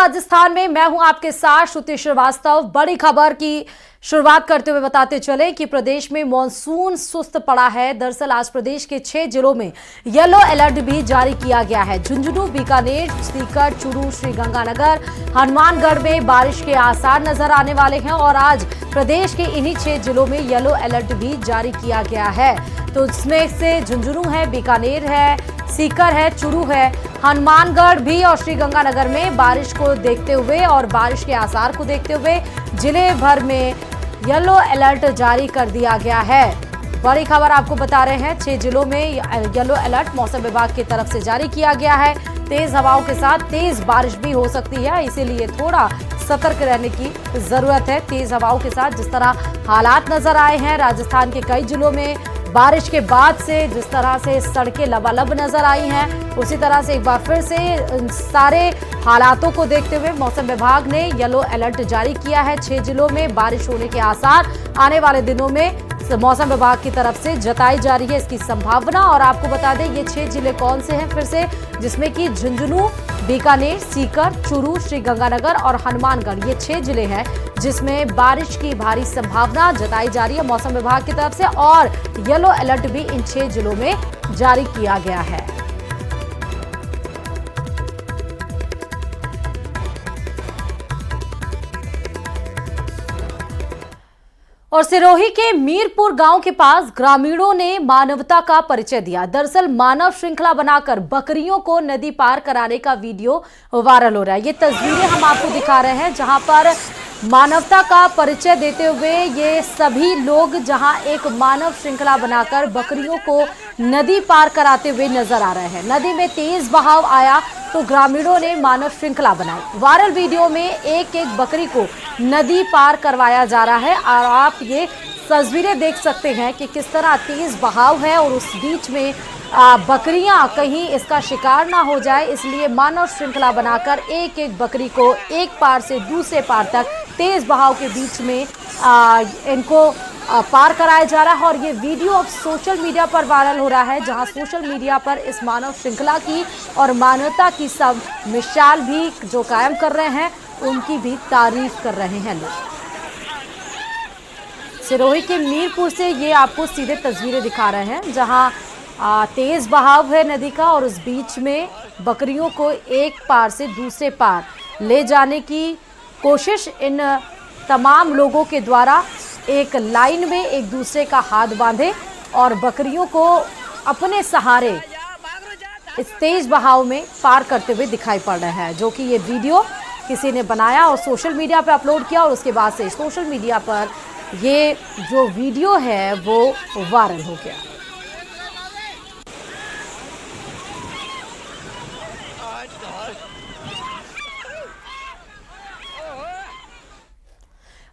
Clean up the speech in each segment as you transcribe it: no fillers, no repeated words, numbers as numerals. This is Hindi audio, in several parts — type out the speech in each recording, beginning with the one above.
राजस्थान में मैं हूं आपके साथ श्रुति श्रीवास्तव। बड़ी खबर की शुरुआत करते हुए बताते चले कि प्रदेश में मॉनसून सुस्त पड़ा है। दरअसल आज प्रदेश के 6 जिलों में येलो अलर्ट भी जारी किया गया है। झुंझुनू, बीकानेर, सीकर, चूरू, श्रीगंगानगर, हनुमानगढ़ में बारिश के आसार नजर आने वाले हैं और आज प्रदेश के इन्हीं 6 जिलों में येलो अलर्ट भी जारी किया गया है। तो इसमें से झुंझुनू है, बीकानेर है, सीकर है, चूरू है, हनुमानगढ़ भी और श्रीगंगानगर में बारिश को देखते हुए और बारिश के आसार को देखते हुए जिले भर में येलो अलर्ट जारी कर दिया गया है। बड़ी खबर आपको बता रहे हैं, 6 जिलों में येलो अलर्ट मौसम विभाग की तरफ से जारी किया गया है। तेज हवाओं के साथ तेज बारिश भी हो सकती है, इसीलिए थोड़ा सतर्क रहने की जरूरत है। तेज हवाओं के साथ जिस तरह हालात नजर आए हैं राजस्थान के कई जिलों में, बारिश के बाद से जिस तरह से सड़कें लबालब नजर आई हैं, उसी तरह से एक बार फिर से सारे हालातों को देखते हुए मौसम विभाग ने येलो अलर्ट जारी किया है। 6 जिलों में बारिश होने के आसार आने वाले दिनों में मौसम विभाग की तरफ से जताई जा रही है इसकी संभावना। और आपको बता दें ये 6 जिले कौन से हैं फिर से, जिसमें कि झुंझुनू, बीकानेर, सीकर, चूरू, श्रीगंगानगर और हनुमानगढ़, ये 6 जिले हैं जिसमें बारिश की भारी संभावना जताई जा रही है मौसम विभाग की तरफ से और येलो अलर्ट भी इन 6 जिलों में जारी किया गया है। और सिरोही के मीरपुर गांव के पास ग्रामीणों ने मानवता का परिचय दिया। दरअसल मानव श्रृंखला बनाकर बकरियों को नदी पार कराने का वीडियो वायरल हो रहा है। ये तस्वीरें हम आपको दिखा रहे हैं जहां पर मानवता का परिचय देते हुए ये सभी लोग जहां एक मानव श्रृंखला बनाकर बकरियों को नदी पार कराते हुए नजर आ रहे हैं। नदी में तेज बहाव आया तो ग्रामीणों ने मानव श्रृंखला बनाई। वायरल वीडियो में एक एक बकरी को नदी पार करवाया जा रहा है और आप ये तस्वीरें देख सकते हैं कि किस तरह तेज बहाव है और उस बीच में बकरियां कहीं इसका शिकार ना हो जाए, इसलिए मानव श्रृंखला बनाकर एक एक बकरी को एक पार से दूसरे पार तक तेज बहाव के बीच में इनको पार कराया जा रहा है। और ये वीडियो अब सोशल मीडिया पर वायरल हो रहा है, जहां सोशल मीडिया पर इस मानव श्रृंखला की और मानवता की सब मिसाल भी जो कायम कर रहे हैं उनकी भी तारीफ कर रहे हैं लोग। सिरोही के मीरपुर से ये आपको सीधे तस्वीरें दिखा रहे हैं जहां तेज बहाव है नदी का और उस बीच में बकरियों को एक पार से दूसरे पार ले जाने की कोशिश इन तमाम लोगों के द्वारा एक लाइन में एक दूसरे का हाथ बांधे और बकरियों को अपने सहारे इस तेज बहाव में पार करते हुए दिखाई पड़ रहे हैं, जो कि ये वीडियो किसी ने बनाया और सोशल मीडिया पर अपलोड किया और उसके बाद से सोशल मीडिया पर ये जो वीडियो है वो वायरल हो गया।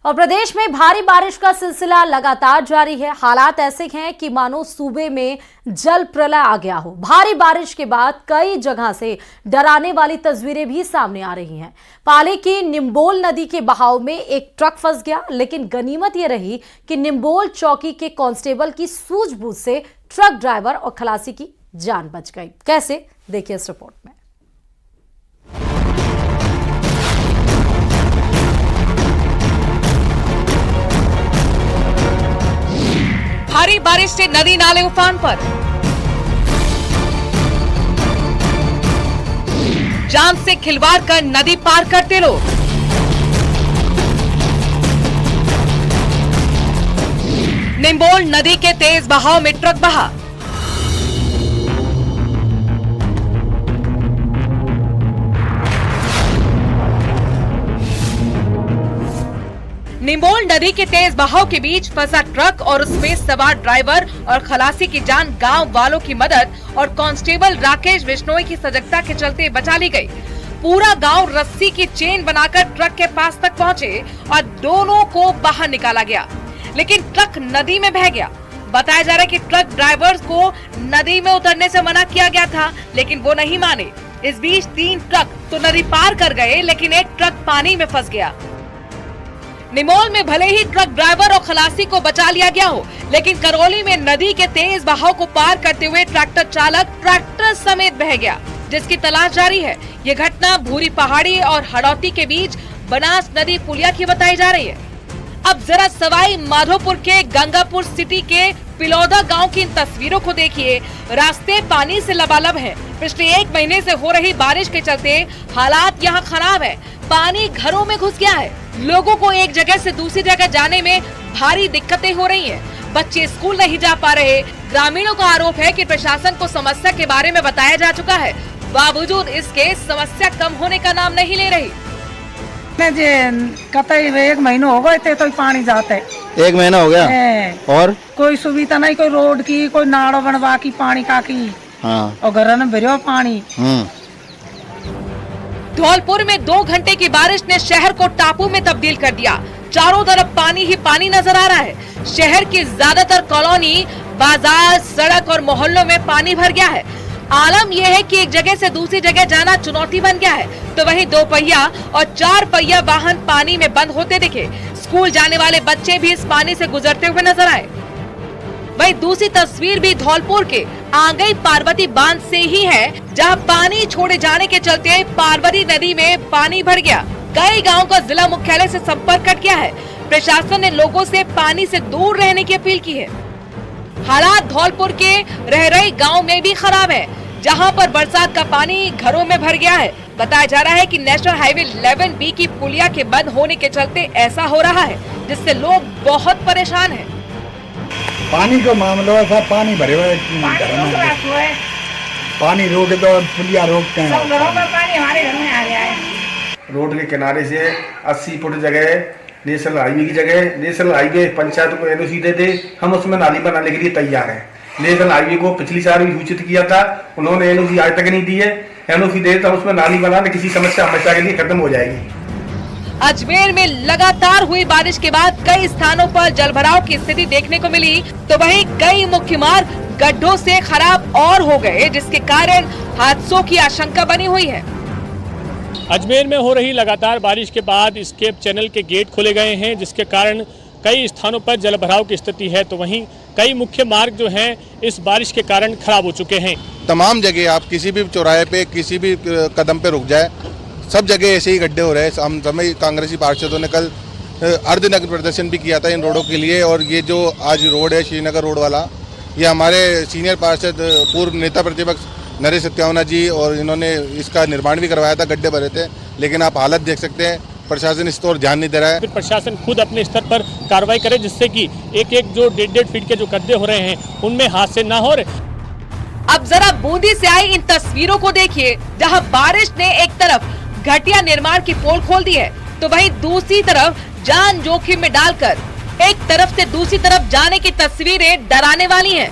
और प्रदेश में भारी बारिश का सिलसिला लगातार जारी है। हालात ऐसे हैं कि मानो सूबे में जल प्रलय आ गया हो। भारी बारिश के बाद कई जगह से डराने वाली तस्वीरें भी सामने आ रही हैं। पाली की निम्बोल नदी के बहाव में एक ट्रक फंस गया, लेकिन गनीमत यह रही कि निम्बोल चौकी के कांस्टेबल की सूझबूझ से ट्रक ड्राइवर और खलासी की जान बच गई। कैसे, देखिए इस रिपोर्ट में। भारी बारिश से नदी नाले उफान पर, जान से खिलवाड़ कर नदी पार करते लोग। निम्बोल नदी के तेज बहाव में ट्रक बहा। निम्बोल नदी के तेज बहाव के बीच फंसा ट्रक और उसमें सवार ड्राइवर और खलासी की जान गांव वालों की मदद और कांस्टेबल राकेश बिश्नोई की सजगता के चलते बचा ली गई। पूरा गांव रस्सी की चेन बनाकर ट्रक के पास तक पहुंचे और दोनों को बाहर निकाला गया, लेकिन ट्रक नदी में बह गया। बताया जा रहा है कि ट्रक ड्राइवर को नदी में उतरने से मना किया गया था, लेकिन वो नहीं माने। इस बीच 3 ट्रक तो नदी पार कर गए, लेकिन एक ट्रक पानी में फंस गया। निमोल में भले ही ट्रक ड्राइवर और खलासी को बचा लिया गया हो, लेकिन करौली में नदी के तेज बहाव को पार करते हुए ट्रैक्टर चालक ट्रैक्टर समेत बह गया। जिसकी तलाश जारी है। ये घटना भूरी पहाड़ी और हड़ौती के बीच बनास नदी पुलिया की बताई जा रही है। अब जरा सवाई माधोपुर के गंगापुर सिटी के पिलौदा गांव की इन तस्वीरों को देखिए। रास्ते पानी से लबालब हैं। पिछले 1 महीने से हो रही बारिश के चलते हालात यहाँ खराब है। पानी घरों में घुस गया है। लोगों को एक जगह से दूसरी जगह जाने में भारी दिक्कतें हो रही हैं। बच्चे स्कूल नहीं जा पा रहे। ग्रामीणों का आरोप है कि प्रशासन को समस्या के बारे में बताया जा चुका है, बावजूद इसके समस्या कम होने का नाम नहीं ले रही। कतई 1 महीना हो गए थे तो पानी जाते। 1 महीना हो गया और कोई सुविधा नहीं, कोई रोड की, कोई नाड़ो बनवा की पानी का की। हाँ। और घर में भरो पानी। धौलपुर में 2 घंटे की बारिश ने शहर को टापू में तब्दील कर दिया। चारों तरफ पानी ही पानी नजर आ रहा है। शहर की ज्यादातर कॉलोनी, बाजार, सड़क और मोहल्लों में पानी भर गया है। आलम यह है कि एक जगह से दूसरी जगह जाना चुनौती बन गया है। तो वहीं 2 पहिया और 4 पहिया वाहन पानी में बंद होते दिखे। स्कूल जाने वाले बच्चे भी इस पानी से गुजरते हुए नजर आए। वहीं दूसरी तस्वीर भी धौलपुर के आंगई पार्वती बांध से ही है, जहां पानी छोड़े जाने के चलते पार्वती नदी में पानी भर गया। कई गाँव का जिला मुख्यालय से संपर्क कट गया है। प्रशासन ने लोगों से पानी से दूर रहने की अपील की है। हालात धौलपुर के रहरई गांव में भी खराब है, जहां पर बरसात का पानी घरों में भर गया है। बताया जा रहा है कि नेशनल हाईवे 11B की पुलिया के बंद होने के चलते ऐसा हो रहा है, जिससे लोग बहुत परेशान हैं। पानी का मामला है, पानी भरे हुए पानी रोक दो, पुलिया रोकते हैं। सब घरों में पानी हमारे घर में आ गया है। रोड के किनारे से 80 फुट जगह नेशनल हाईवे की जगह, नेशनल हाईवे पंचायत को एनओसी दे दे, हम उसमें नाली बनाने के लिए तैयार हैं। नेशनल हाईवे को पिछली साल भी सूचित किया था, उन्होंने एनओसी आज तक नहीं दी है। एनओसी दे तो उसमें नाली बनाने किसी समस्या हमेशा के लिए खत्म हो जाएगी। अजमेर में लगातार हुई बारिश के बाद कई स्थानों पर जलभराव की स्थिति देखने को मिली, तो वहीं कई मुख्य मार्ग गड्ढों से खराब और हो गए, जिसके कारण हादसों की आशंका बनी हुई है। अजमेर में हो रही लगातार बारिश के बाद स्केप चैनल के गेट खोले गए हैं, जिसके कारण कई स्थानों पर जलभराव की स्थिति है। तो वहीं कई मुख्य मार्ग जो हैं इस बारिश के कारण खराब हो चुके हैं। तमाम जगह आप किसी भी चौराहे पे, किसी भी कदम पे रुक जाए, सब जगह ऐसे ही गड्ढे हो रहे हैं। हम समय कांग्रेसी पार्षदों ने कल अर्धनग्न प्रदर्शन भी किया था इन रोडों के लिए। और ये जो आज रोड है श्रीनगर रोड वाला, ये हमारे सीनियर पार्षद पूर्व नेता प्रतिपक्ष नरेश सत्यावना जी और इन्होंने इसका निर्माण भी करवाया था। गड्ढे भरे थे, लेकिन आप हालत देख सकते हैं, प्रशासन इस पर ध्यान नहीं दे रहा है। फिर प्रशासन खुद अपने स्तर पर कार्रवाई करे, जिससे कि एक जो 1.5 फीट के जो गड्ढे हो रहे हैं उनमें हादसे ना हो रहे। अब जरा बूंदी से आई इन तस्वीरों को देखिए, जहां बारिश ने एक तरफ घटिया निर्माण की पोल खोल दी है, तो वहीं दूसरी तरफ जान जोखिम में डालकर एक तरफ से दूसरी तरफ जाने की तस्वीरें डराने वाली हैं।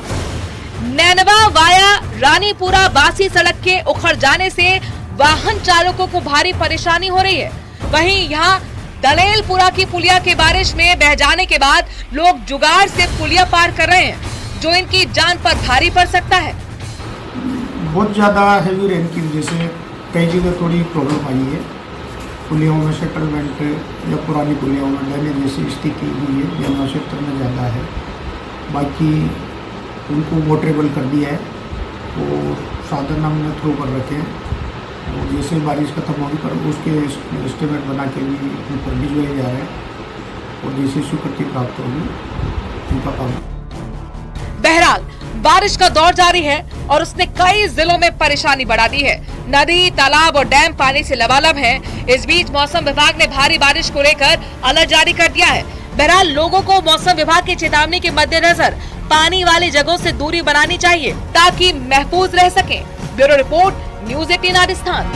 नैनवा वाया रानीपुरा बासी सड़क के उखड़ जाने से वाहन चालकों को भारी परेशानी हो रही है। वहीं यहाँ दलेलपुरा की पुलिया के बारिश में बह जाने के बाद लोग जुगाड़ से पुलिया पार कर रहे हैं, जो इनकी जान पर भारी पड़ सकता है। बहुत ज़्यादा हेवी रेन की वजह से कई जगह थोड़ी प्रॉब्लम आई है। पुलियों में सेटलमेंट या पुरानी पुलियों में डैमेज जैसी स्थिति हुई है, या क्षेत्र में ज़्यादा है। बाकी उनको वोटरेबल कर दिया है, वो साधन हमने थ्रू कर रखे हैं। और जैसे बारिश खत्म होगी पर उसके एस्टिमेट बना के भी ऊपर भिजवाए जा रहे हैं, और जैसे स्वीकृति प्राप्त होगी उनका काम। बहरहाल बारिश का दौर जारी है और उसने कई जिलों में परेशानी बढ़ा दी है। नदी, तालाब और डैम पानी से लबालब हैं। इस बीच मौसम विभाग ने भारी बारिश को लेकर अलर्ट जारी कर दिया है। बहरहाल लोगों को मौसम विभाग की चेतावनी के मद्देनजर पानी वाली जगहों से दूरी बनानी चाहिए, ताकि महफूज रह सकें। Bureau report, news 18 Rajasthan.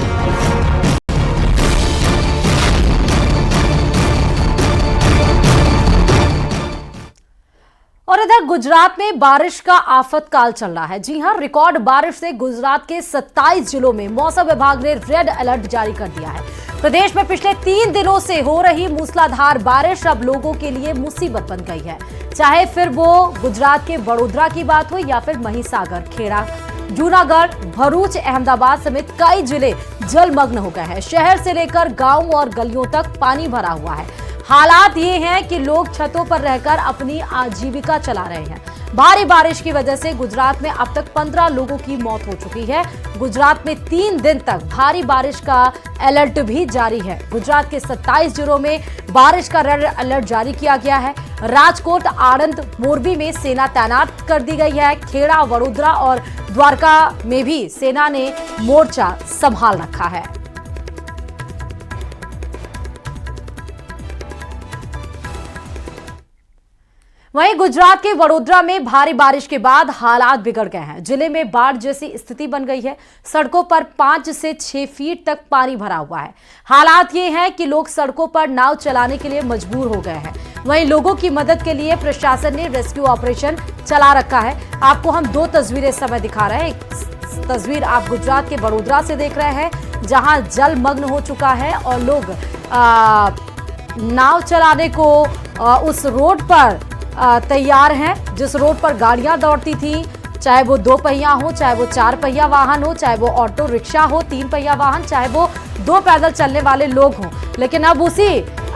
और इधर गुजरात में बारिश का आफतकाल चल रहा है। जी हां, रिकॉर्ड बारिश से गुजरात के 27 जिलों में मौसम विभाग ने रेड अलर्ट जारी कर दिया है। प्रदेश में पिछले 3 दिनों से हो रही मूसलाधार बारिश अब लोगों के लिए मुसीबत बन गई है। चाहे फिर वो गुजरात के वडोदरा की बात हो या फिर महिसागर, खेड़ा, जूनागढ़, भरूच, अहमदाबाद समेत कई जिले जलमग्न हो गए हैं। शहर से लेकर गांव और गलियों तक पानी भरा हुआ है। हालात ये हैं कि लोग छतों पर रहकर अपनी आजीविका चला रहे हैं। भारी बारिश की वजह से गुजरात में अब तक 15 लोगों की मौत हो चुकी है। गुजरात में 3 दिन तक भारी बारिश का अलर्ट भी जारी है। गुजरात के 27 जिलों में बारिश का रेड अलर्ट जारी किया गया है। राजकोट, आणंद, मोरबी में सेना तैनात कर दी गई है। खेड़ा, वडोदरा और द्वारका में भी सेना ने मोर्चा संभाल रखा है। वहीं गुजरात के वडोदरा में भारी बारिश के बाद हालात बिगड़ गए हैं। जिले में बाढ़ जैसी स्थिति बन गई है। सड़कों पर 5 से 6 फीट तक पानी भरा हुआ है। हालात ये हैं कि लोग सड़कों पर नाव चलाने के लिए मजबूर हो गए हैं। वहीं लोगों की मदद के लिए प्रशासन ने रेस्क्यू ऑपरेशन चला रखा है। आपको हम 2 तस्वीरें इस समय दिखा रहे हैं। एक तस्वीर आप गुजरात के वडोदरा से देख रहे हैं, जहां जलमग्न हो चुका है और लोग नाव चलाने को उस रोड पर तैयार हैं जिस रोड पर गाड़ियां दौड़ती थी, चाहे वो 2 पहिया हो, चाहे वो 4 पहिया वाहन हो, चाहे वो ऑटो रिक्शा हो, 3 पहिया वाहन, चाहे वो 2 पैदल चलने वाले लोग हों। लेकिन अब उसी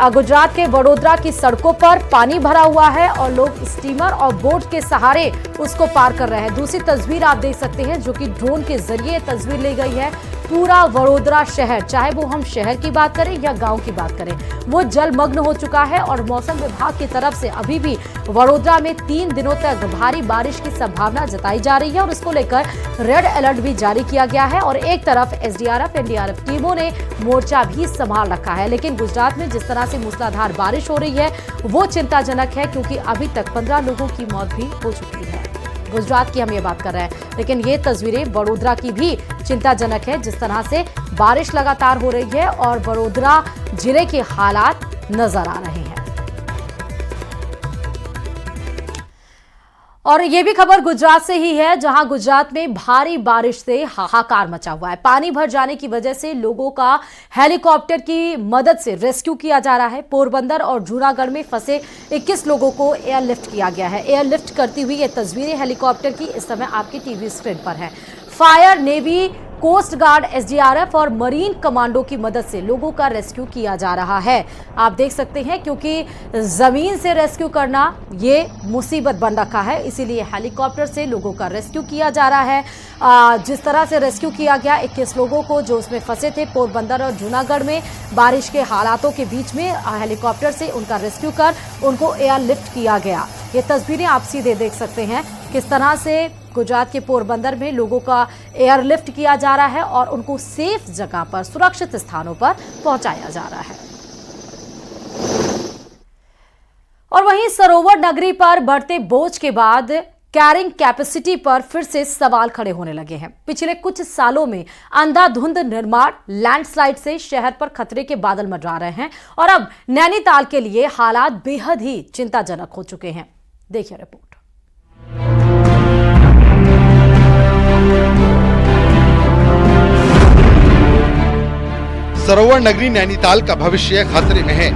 गुजरात के वडोदरा की सड़कों पर पानी भरा हुआ है और लोग स्टीमर और बोट के सहारे उसको पार कर रहे हैं। दूसरी तस्वीर आप देख सकते हैं जो कि ड्रोन के जरिए तस्वीर ली गई है। पूरा वडोदरा शहर, चाहे वो हम शहर की बात करें या गांव की बात करें, वो जलमग्न हो चुका है और मौसम विभाग की तरफ से अभी भी वडोदरा में 3 दिनों तक भारी बारिश की संभावना जताई जा रही है और इसको लेकर रेड अलर्ट भी जारी किया गया है। और एक तरफ एसडीआरएफ, एनडीआरएफ टीमों ने मोर्चा भी संभाल रखा है। लेकिन गुजरात में जिस तरह से मूसलाधार बारिश हो रही है वो चिंताजनक है, क्योंकि अभी तक 15 लोगों की मौत भी हो चुकी है। गुजरात की हम ये बात कर रहे हैं, लेकिन ये तस्वीरें वडोदरा की भी चिंताजनक है। जिस तरह से बारिश लगातार हो रही है और वडोदरा जिले के हालात नजर आ रहे हैं। और ये भी खबर गुजरात से ही है, जहां गुजरात में भारी बारिश से हाहाकार मचा हुआ है। पानी भर जाने की वजह से लोगों का हेलीकॉप्टर की मदद से रेस्क्यू किया जा रहा है। पोरबंदर और जूनागढ़ में फंसे 21 लोगों को एयरलिफ्ट किया गया है। एयरलिफ्ट करती हुई ये तस्वीरें हेलीकॉप्टर की इस समय आपकी टीवी स्क्रीन पर है। Fire, navy, coast guard, SDRF और मरीन कमांडो की मदद से लोगों का रेस्क्यू किया जा रहा है। आप देख सकते हैं, क्योंकि जमीन से रेस्क्यू करना ये मुसीबत बन रखा है, इसीलिए हेलीकॉप्टर से लोगों का रेस्क्यू किया जा रहा है। जिस तरह से रेस्क्यू किया गया 21 लोगों को जो उसमें फंसे थे पोरबंदर और जूनागढ़ में, बारिश के हालातों के बीच में हेलीकॉप्टर से उनका रेस्क्यू कर उनको एयरलिफ्ट किया गया। ये तस्वीरें आप सीधे देख सकते हैं किस तरह से गुजरात के पोरबंदर में लोगों का एयरलिफ्ट किया जा रहा है और उनको सेफ जगह पर, सुरक्षित स्थानों पर पहुंचाया जा रहा है। और वहीं सरोवर नगरी पर बढ़ते बोझ के बाद कैरिंग कैपेसिटी पर फिर से सवाल खड़े होने लगे हैं। पिछले कुछ सालों में अंधाधुंध निर्माण, लैंडस्लाइड से शहर पर खतरे के बादल मंडरा रहे हैं और अब नैनीताल के लिए हालात बेहद ही चिंताजनक हो चुके हैं। देखिए रिपोर्ट। सरोवर नगरी नैनीताल का भविष्य खतरे में है,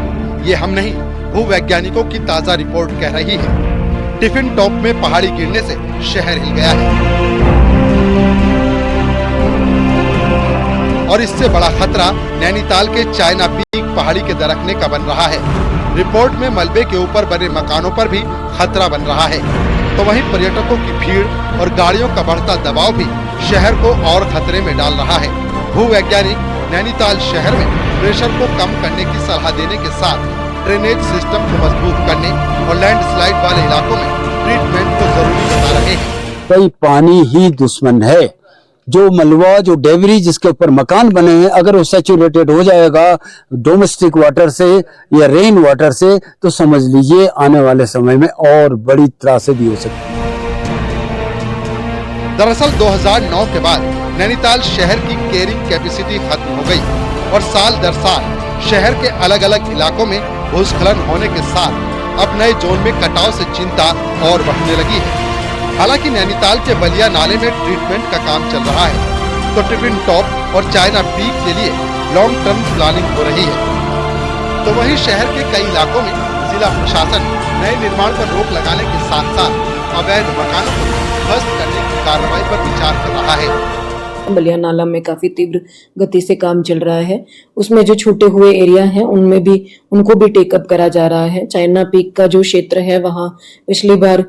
ये हम नहीं, भूवैज्ञानिकों की ताजा रिपोर्ट कह रही है। टिफिन टॉप में पहाड़ी गिरने से शहर हिल गया है और इससे बड़ा खतरा नैनीताल के चाइना पीक पहाड़ी के दरकने का बन रहा है। रिपोर्ट में मलबे के ऊपर बने मकानों पर भी खतरा बन रहा है, तो वहीं पर्यटकों की भीड़ और गाड़ियों का बढ़ता दबाव भी शहर को और खतरे में डाल रहा है। भूवैज्ञानिक नैनीताल शहर में प्रेशर को कम करने की सलाह देने के साथ ड्रेनेज सिस्टम को मजबूत करने और लैंडस्लाइड वाले इलाकों में ट्रीटमेंट को जरूरी बता रहे हैं। भाई पानी ही दुश्मन है। जो मलबा, जो डेबरी जिसके ऊपर मकान बने हैं, अगर वो सैचुरेटेड हो जाएगा डोमेस्टिक वाटर से या रेन वाटर से, तो समझ लीजिए आने वाले समय में और बड़ी त्रासदी हो सकती है। दरअसल 2009 के बाद नैनीताल शहर की कैरिंग कैपेसिटी खत्म हो गई और साल दर साल शहर के अलग अलग इलाकों में भूस्खलन होने के साथ अब नए जोन में कटाव से चिंता और बढ़ने लगी है। हालांकि नैनीताल के बलिया नाले में ट्रीटमेंट का काम चल रहा है, तो टिफिन टॉप और चाइना पीक के लिए लॉन्ग टर्म प्लानिंग हो रही है। तो वहीं शहर के कई इलाकों में जिला प्रशासन नए निर्माण पर रोक लगाने के साथ साथ अवैध मकानों को ध्वस्त करने की कार्रवाई पर विचार कर रहा है। बलिया नाला में काफी तीव्र गति से काम चल रहा है। उसमें जो छूटे हुए एरिया हैं उनमें भी उनको भी टेकअप करा जा रहा है। चाइना पीक का जो क्षेत्र है वहाँ पिछली बार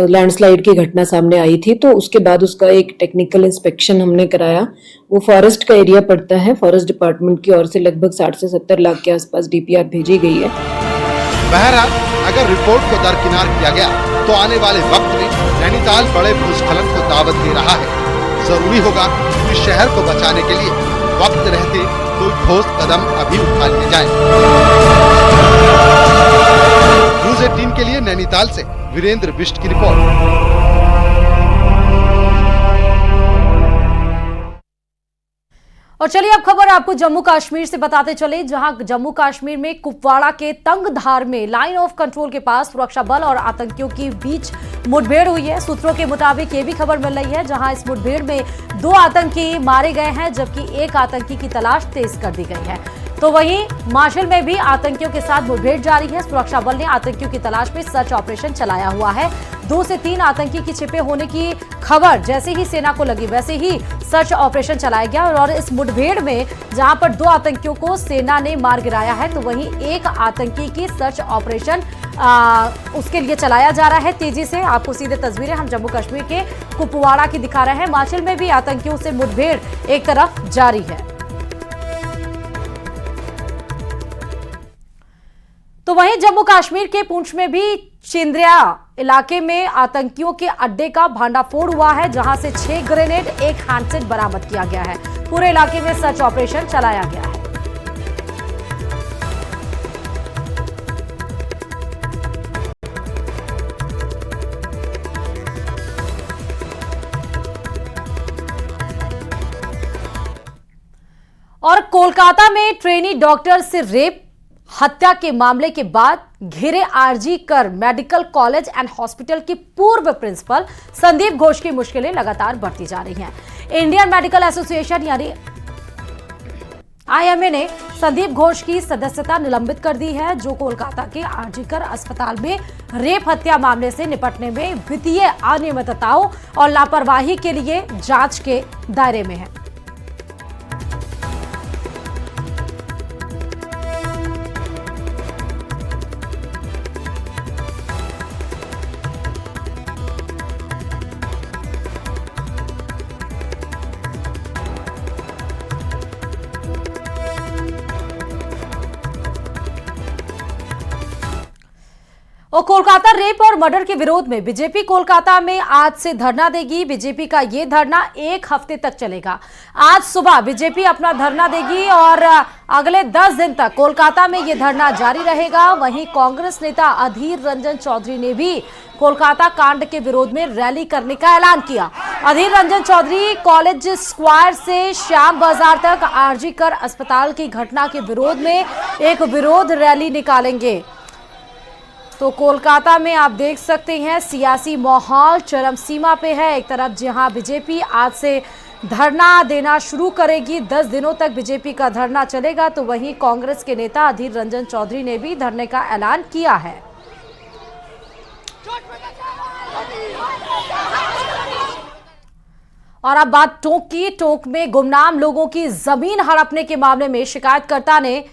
लैंडस्लाइड की घटना सामने आई थी, तो उसके बाद उसका एक टेक्निकल इंस्पेक्शन हमने कराया। वो फॉरेस्ट का एरिया पड़ता है। फॉरेस्ट डिपार्टमेंट की ओर से लगभग 60 से 70 लाख के आसपास डीपीआर भेजी गई है। बहरहाल अगर रिपोर्ट को दरकिनार किया गया तो आने वाले वक्त में नैनीताल बड़े भूस्खलन को दावत दे रहा है। जरूरी होगा कि शहर को बचाने के लिए वक्त रहते कोई ठोस कदम अभी उठा लिए जाए। न्यूज़ 18 के लिए नैनीताल से वीरेंद्र बिष्ट की रिपोर्ट। और चलिए अब खबर आपको जम्मू कश्मीर से बताते चले, जहां जम्मू कश्मीर में कुपवाड़ा के तंगधार में लाइन ऑफ कंट्रोल के पास सुरक्षा बल और आतंकियों के बीच मुठभेड़ हुई है। सूत्रों के मुताबिक ये भी खबर मिल रही है जहां इस मुठभेड़ में 2 आतंकी मारे गए हैं, जबकि एक आतंकी की तलाश तेज कर दी गई है। तो वहीं मार्शल में भी आतंकियों के साथ मुठभेड़ जारी है। सुरक्षा बल ने आतंकियों की तलाश में सर्च ऑपरेशन चलाया हुआ है। 2 से 3 आतंकी की छिपे होने की खबर जैसे ही सेना को लगी वैसे ही सर्च ऑपरेशन चलाया गया और इस मुठभेड़ में जहां पर 2 आतंकियों को सेना ने मार गिराया है, तो वहीं एक आतंकी की सर्च ऑपरेशन उसके लिए चलाया जा रहा है तेजी से। आपको सीधे तस्वीरें हम जम्मू कश्मीर के कुपवाड़ा की दिखा रहे हैं। मार्शल में भी आतंकियों से मुठभेड़ एक तरफ जारी है। तो वहीं जम्मू कश्मीर के पुंछ में भी चिंद्रिया इलाके में आतंकियों के अड्डे का भांडाफोड़ हुआ है, जहां से 6 ग्रेनेड, 1 हैंडसेट बरामद किया गया है। पूरे इलाके में सर्च ऑपरेशन चलाया गया है। और कोलकाता में ट्रेनी डॉक्टर से रेप हत्या के मामले के बाद घिरे आरजी कर मेडिकल कॉलेज एंड हॉस्पिटल के पूर्व प्रिंसिपल संदीप घोष की मुश्किलें लगातार बढ़ती जा रही हैं। इंडियन मेडिकल एसोसिएशन यानी IMA ने संदीप घोष की सदस्यता निलंबित कर दी है, जो कोलकाता के आरजी कर अस्पताल में रेप हत्या मामले से निपटने में वित्तीय अनियमितताओं और लापरवाही के लिए जांच के दायरे में है। और कोलकाता रेप और मर्डर के विरोध में बीजेपी कोलकाता में आज से धरना देगी। बीजेपी का ये धरना 1 हफ्ते तक चलेगा। आज सुबह बीजेपी अपना धरना देगी और अगले 10 दिन तक कोलकाता में ये धरना जारी रहेगा। वहीं कांग्रेस नेता अधीर रंजन चौधरी ने भी कोलकाता कांड के विरोध में रैली करने का ऐलान किया। अधीर रंजन चौधरी कॉलेज स्क्वायर से श्याम बाजार तक आरजी कर अस्पताल की घटना के विरोध में एक विरोध रैली निकालेंगे। तो कोलकाता में आप देख सकते हैं सियासी माहौल चरम सीमा पे है। एक तरफ जहां बीजेपी आज से धरना देना शुरू करेगी, 10 दिनों तक बीजेपी का धरना चलेगा, तो वहीं कांग्रेस के नेता अधीर रंजन चौधरी ने भी धरने का ऐलान किया है। और अब बात टोंक की। टोंक में गुमनाम लोगों की जमीन हड़पने के मामले में शिकायतकर्ता ने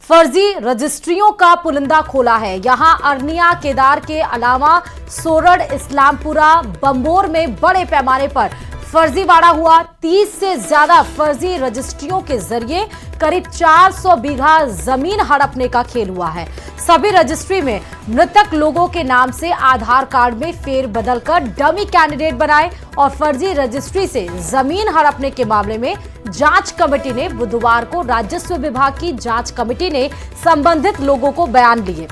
फर्जी रजिस्ट्रियों का पुलिंदा खोला है। यहां अरनिया केदार के अलावा सोरड़, इस्लामपुरा, बंबोर में बड़े पैमाने पर फर्जीवाड़ा हुआ। 30 से ज्यादा फर्जी रजिस्ट्रियों के जरिए करीब 400 बीघा जमीन हड़पने का खेल हुआ है। सभी रजिस्ट्री में मृतक लोगों के नाम से आधार कार्ड में फेरबदल कर डमी कैंडिडेट बनाए और फर्जी रजिस्ट्री से जमीन हड़पने के मामले में जांच कमेटी ने बुधवार को राजस्व विभाग की जांच कमेटी ने संबंधित लोगों को बयान लिए।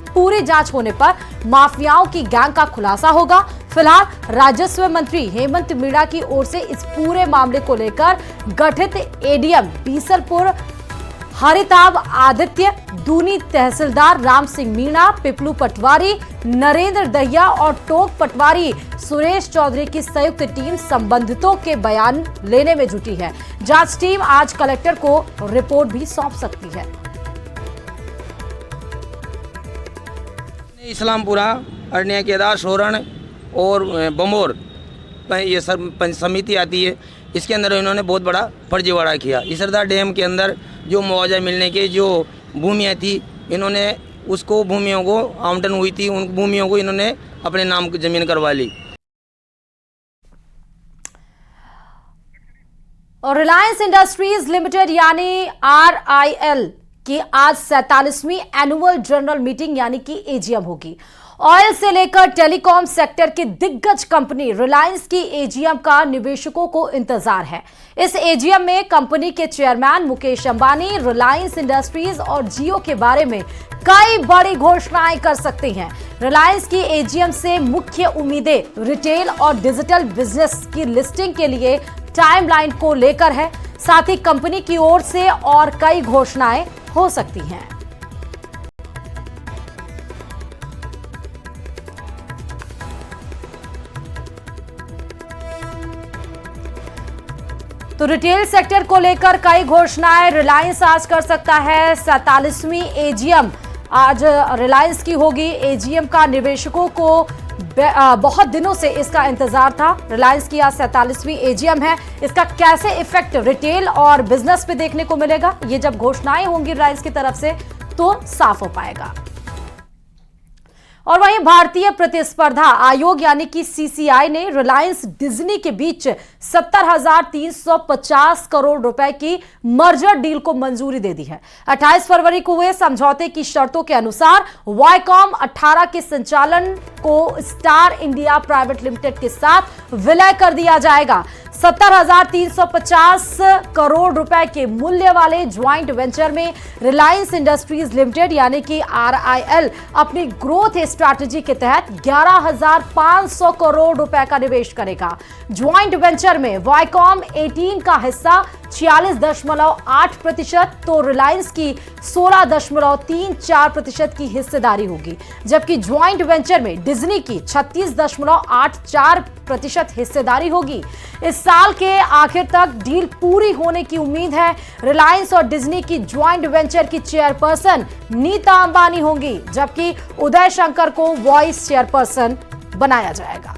पूरी जांच होने पर माफियाओं की गैंग का खुलासा होगा। फिलहाल राजस्व मंत्री हेमंत मीणा की ओर से इस पूरे मामले को लेकर गठित एडीएम बीसलपुर हरिताभ आदित्य, दूनी तहसीलदार राम सिंह मीणा, पिपलू पटवारी नरेंद्र दहिया और टोंक पटवारी सुरेश चौधरी की संयुक्त टीम संबंधितों के बयान लेने में जुटी है। जांच टीम आज कलेक्टर को रिपोर्ट भी सौंप सकती है। इस्लामपुरा, अरनिया केदार, सोरण और बमोर ये सब समिति आती है, इसके अंदर इन्होंने बहुत बड़ा फर्जीवाड़ा किया। इसरदा डैम के अंदर जो मुआवजा मिलने की जो भूमियाँ थी, इन्होंने उसको भूमियों को आवंटन हुई थी, उन भूमियों को इन्होंने अपने नाम की जमीन करवा ली। और रिलायंस इंडस्ट्रीज लिमिटेड यानी RIL की आज 47वीं एनुअल जनरल मीटिंग यानी कि AGM होगी। ऑयल से लेकर टेलीकॉम सेक्टर की दिग्गज कंपनी रिलायंस की AGM का निवेशकों को इंतजार है। इस AGM में कंपनी के चेयरमैन मुकेश अंबानी रिलायंस इंडस्ट्रीज और जियो के बारे में कई बड़ी घोषणाएं कर सकते हैं। रिलायंस की AGM से मुख्य उम्मीदें रिटेल और डिजिटल बिजनेस की लिस्टिंग के लिए टाइमलाइन को लेकर है। साथ ही कंपनी की ओर से और कई घोषणाएं हो सकती हैं। तो रिटेल सेक्टर को लेकर कई घोषणाएं रिलायंस आज कर सकता है। 47वीं AGM आज रिलायंस की होगी। AGM का निवेशकों को बहुत दिनों से इसका इंतजार था। रिलायंस की आज 47वीं AGM है। इसका कैसे इफेक्ट रिटेल और बिजनेस पे देखने को मिलेगा, ये जब घोषणाएं होंगी रिलायंस की तरफ से तो साफ हो पाएगा। और वहीं भारतीय प्रतिस्पर्धा आयोग यानी कि CCI ने रिलायंस डिज्नी के बीच 70,350 करोड़ रुपए की मर्जर डील को मंजूरी दे दी है। 28 फरवरी को हुए समझौते की शर्तों के अनुसार वायकॉम 18 के संचालन को स्टार इंडिया प्राइवेट लिमिटेड के साथ विलय कर दिया जाएगा। 70,350 करोड़ रुपए के मूल्य वाले ज्वाइंट वेंचर में रिलायंस इंडस्ट्रीज लिमिटेड यानी कि RIL अपनी ग्रोथ स्ट्रैटेजी के तहत 11,500 करोड़ रुपए का निवेश करेगा। ज्वाइंट वेंचर में वायकॉम 18 का हिस्सा 46.8% तो रिलायंस की 16.34% की हिस्सेदारी होगी, जबकि ज्वाइंट वेंचर में डिज्नी की 36.84% हिस्सेदारी होगी। इस साल के आखिर तक डील पूरी होने की उम्मीद है। रिलायंस और डिज्नी की ज्वाइंट वेंचर की चेयरपर्सन नीता अंबानी होंगी, जबकि उदय शंकर को वाइस चेयरपर्सन बनाया जाएगा।